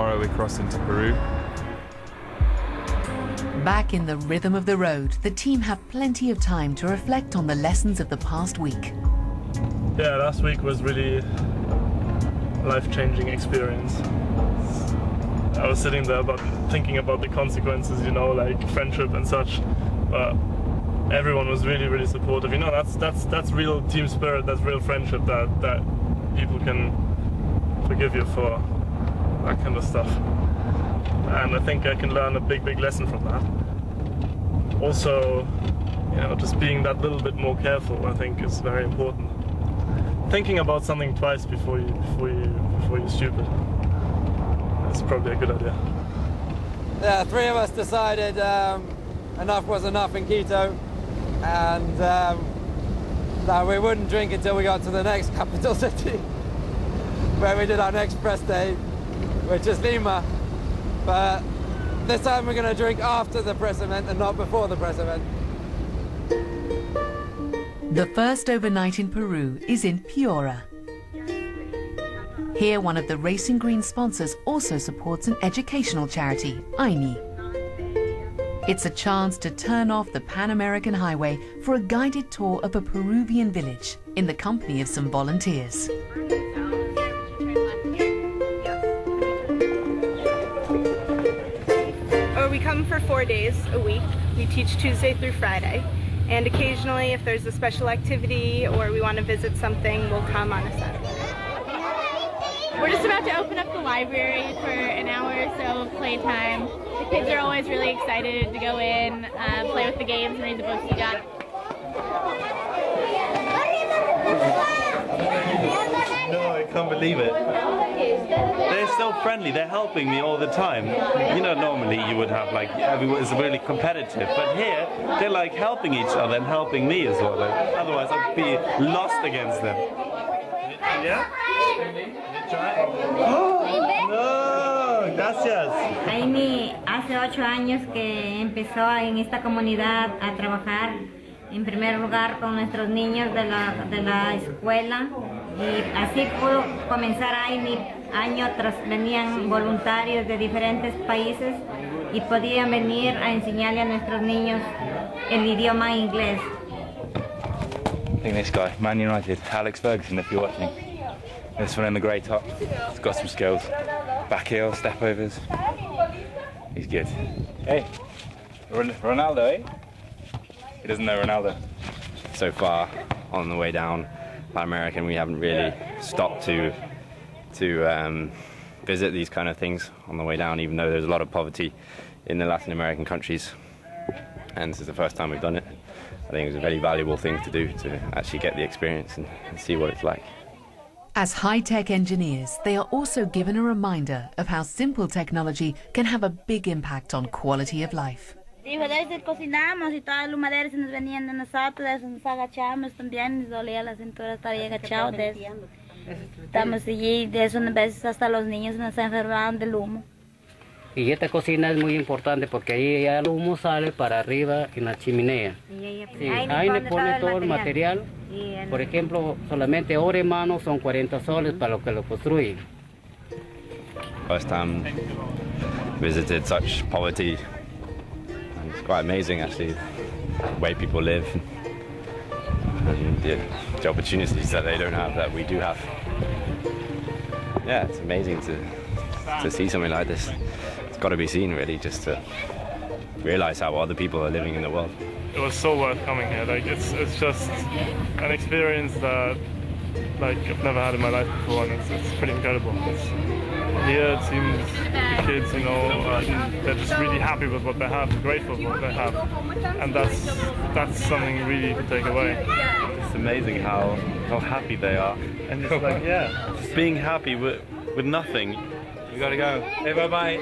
tomorrow we cross into Peru. Back in the rhythm of the road, the team have plenty of time to reflect on the lessons of the past week. Yeah, last week was really a life-changing experience. I was sitting there thinking about the consequences, you know, like friendship and such, but everyone was really, really supportive. You know, that's real team spirit, that's real friendship, that people can forgive you for that kind of stuff. And I think I can learn a big, big lesson from that. Also, you know, just being that little bit more careful, I think, is very important. Thinking about something twice before you're stupid. That's probably a good idea. Yeah, three of us decided enough was enough in Quito, and that we wouldn't drink until we got to the next capital city, where we did our next press day, which is Lima. But this time we're going to drink after the press event and not before the press event. The first overnight in Peru is in Piura. Here, one of the Racing Green sponsors also supports an educational charity, AINI. It's a chance to turn off the Pan-American Highway for a guided tour of a Peruvian village in the company of some volunteers. We come for 4 days a week. We teach Tuesday through Friday. And occasionally, if there's a special activity or we want to visit something, we'll come on a Saturday. We're just about to open up the library for an hour or so of playtime. The kids are always really excited to go in, play with the games and read the books you got. No, I can't believe it. They're so friendly, they're helping me all the time. You know, normally you would have like, everyone is really competitive, but here they're like helping each other and helping me as well. Like, otherwise I'd be lost against them. Yeah? Oh, no, gracias. Aini hace 8 años que empezó en esta comunidad a trabajar en primer lugar con nuestros niños de la escuela, y así pudo comenzar Aini. Año tras venían voluntarios de diferentes países y podían venir a enseñarle a nuestros niños el idioma inglés. I think this guy, Man United, Alex Ferguson, if you're watching. This one in the grey top, he's got some skills. Back heel, step overs. He's good. Hey, Ronaldo, eh? He doesn't know Ronaldo. So far, on the way down Pan American, we haven't really stopped to visit these kind of things on the way down, even though there's a lot of poverty in the Latin American countries. And this is the first time we've done it. I think it was a very valuable thing to do, to actually get the experience and see what it's like. As high-tech engineers, they are also given a reminder of how simple technology can have a big impact on quality of life. Sí, a veces cocinamos y todas las maderas se nos venían de nosotros, nos agachamos también, nos dolía la cintura, estaba agachado. Estamos allí, de eso a veces hasta los niños nos enfermaban del humo. Y esta cocina es muy importante porque ahí ya el humo sale para arriba en la chimenea. Sí, ahí le pone todo el material. Por ejemplo, solamente oro en mano son 40 soles para lo que lo construyen. First time visited such poverty. It's quite amazing actually, the way people live and the opportunities that they don't have that we do have. Yeah, it's amazing to see something like this. It's got to be seen really, just to realize how other people are living in the world. It was so worth coming here. Like it's just an experience that like I've never had in my life before, and it's pretty incredible. Here it seems the kids, you know, they're just really happy with what they have, grateful for what they have, and that's something really to take away. It's amazing how happy they are, and it's like, yeah, just being happy with nothing. We gotta go. Hey, bye bye.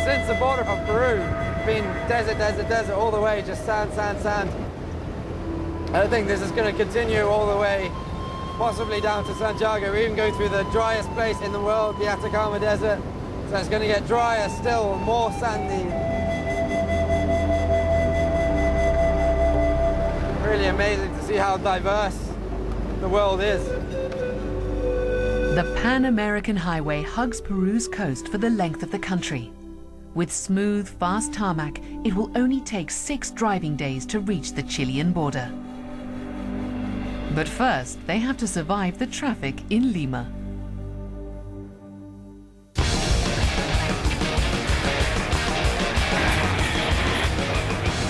Since the border of Peru, been desert, desert, desert, all the way, just sand, sand, sand. I think this is going to continue all the way, possibly down to Santiago. We even go through the driest place in the world, the Atacama Desert. So it's going to get drier still, more sandy. Really amazing to see how diverse the world is. The Pan-American Highway hugs Peru's coast for the length of the country. With smooth, fast tarmac, it will only take 6 driving days to reach the Chilean border. But first, they have to survive the traffic in Lima.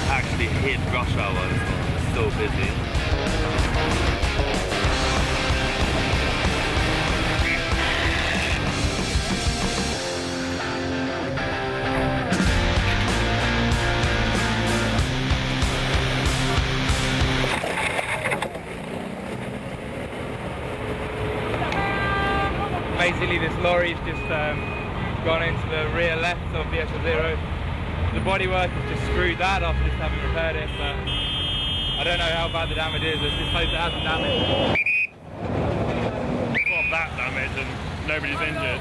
Actually hit rush hour, it's so busy. Basically this lorry's just gone into the rear left of the S0. The bodywork has just screwed that off, just haven't repaired it, but I don't know how bad the damage is. Let's just hope it hasn't damaged. It's not that damage and nobody's injured.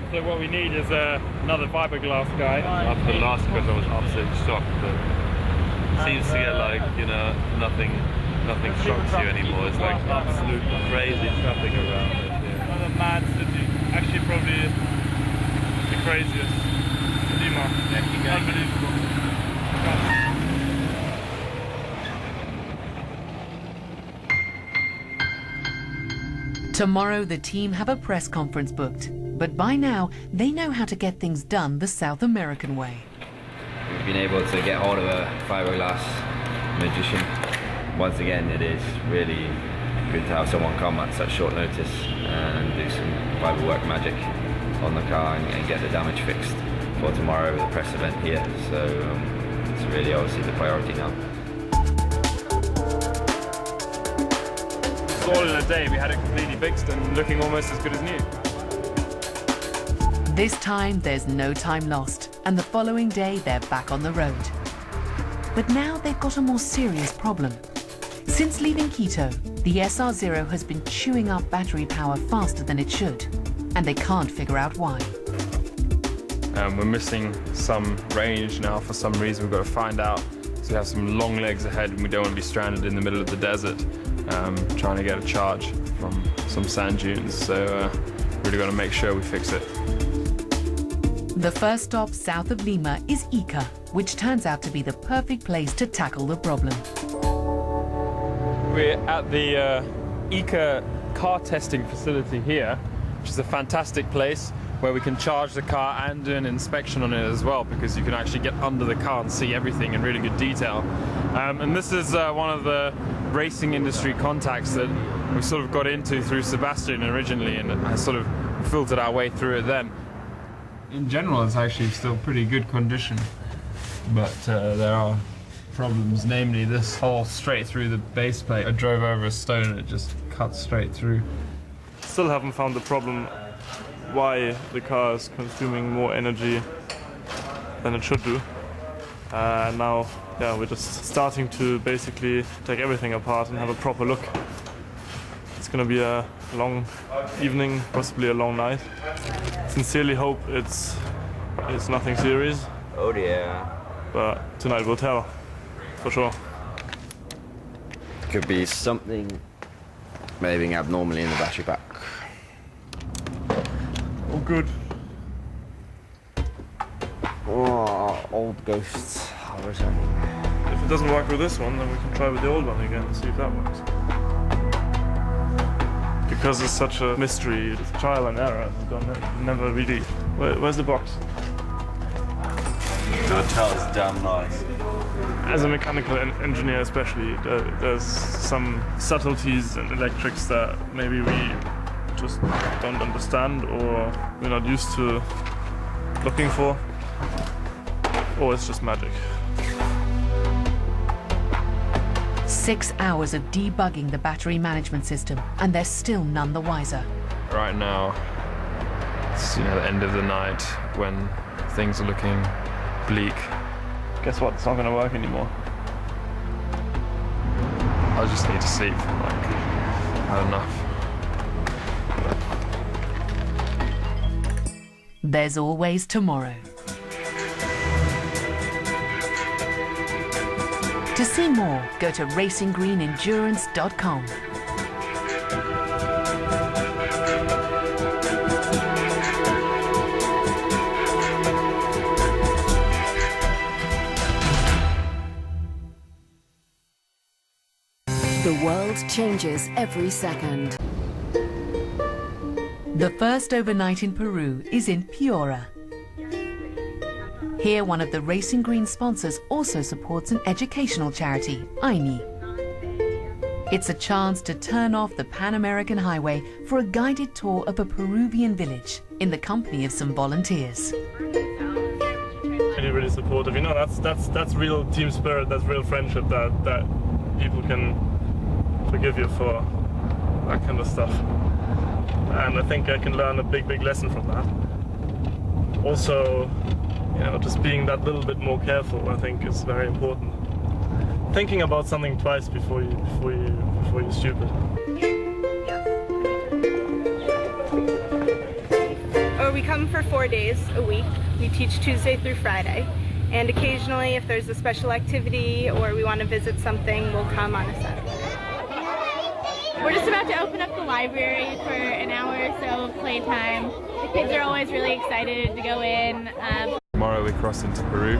So what we need is another fiberglass guy. After the last crash I was absolutely shocked, but it seems to get like, you know, nothing shocks you anymore. It's like absolute crazy traffic around it. Another mad city. Actually probably the craziest. Lima. Unbelievable. Tomorrow the team have a press conference booked, but by now they know how to get things done the South American way. We've been able to get hold of a fiberglass magician. Once again, it is really good to have someone come at such short notice and do some fiberwork magic on the car and get the damage fixed for tomorrow with the press event here. So it's really obviously the priority now. All in a day, we had it completely fixed and looking almost as good as new. This time there's no time lost, and the following day they're back on the road. But now they've got a more serious problem. Since leaving Quito, the SR0 has been chewing up battery power faster than it should, and they can't figure out why. We're missing some range now for some reason. We've got to find out. So we have some long legs ahead and we don't want to be stranded in the middle of the desert trying to get a charge from some sand dunes. So really got to make sure we fix it. The first stop south of Lima is Ica, which turns out to be the perfect place to tackle the problem. We're at the Ica car testing facility here, which is a fantastic place where we can charge the car and do an inspection on it as well, because you can actually get under the car and see everything in really good detail. And this is one of the racing industry contacts that we sort of got into through Sebastian originally, and I sort of filtered our way through it then. In general, it's actually still pretty good condition, but there are problems, namely this hole straight through the base plate. I drove over a stone and it just cut straight through. Still haven't found the problem why the car is consuming more energy than it should do. And now, yeah, we're just starting to basically take everything apart and have a proper look. It's gonna be a long evening, possibly a long night. Sincerely hope it's nothing serious. Oh dear. But tonight will tell, for sure. Could be something behaving abnormally in the battery pack. Oh, good. Oh, old ghosts are returning. If it doesn't work with this one, then we can try with the old one again and see if that works. Because it's such a mystery, it's trial and error. We don't never really. Where's the box? The hotel is damn nice. As a mechanical engineer especially, there's some subtleties in electrics that maybe we just don't understand or we're not used to looking for, or it's just magic. 6 hours of debugging the battery management system, and they're still none the wiser. Right now, it's the end of the night when things are looking bleak. Guess what? It's not going to work anymore. I just need to sleep. Had enough. There's always tomorrow. To see more, go to racinggreenendurance.com. The world changes every second. The first overnight in Peru is in Piura. Here, one of the Racing Green sponsors also supports an educational charity, INI. It's a chance to turn off the Pan American Highway for a guided tour of a Peruvian village in the company of some volunteers. Really supportive. You know, that's real team spirit. That's real friendship. That people can forgive you for that kind of stuff. And I think I can learn a big lesson from that. Also, you know, just being that little bit more careful, I think, is very important. Thinking about something twice before you're stupid. We come for 4 days a week. We teach Tuesday through Friday. And occasionally, if there's a special activity or we want to visit something, we'll come on a Saturday. We're just about to open up the library for an hour or so of playtime. The kids are always really excited to go in. Tomorrow we cross into Peru.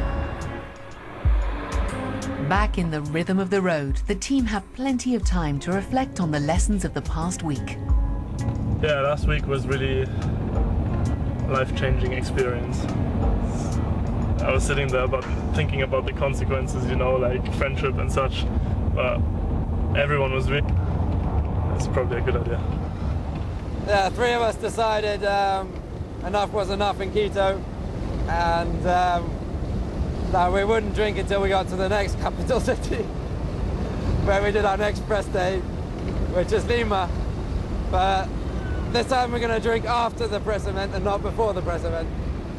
Back in the rhythm of the road, the team have plenty of time to reflect on the lessons of the past week. Yeah, last week was really life-changing experience. I was sitting there thinking about the consequences, you know, like friendship and such, but everyone was really... It's probably a good idea. Yeah, 3 of us decided enough was enough in Quito, and that we wouldn't drink until we got to the next capital city, where we did our next press day, which is Lima. But this time we're going to drink after the press event and not before the press event.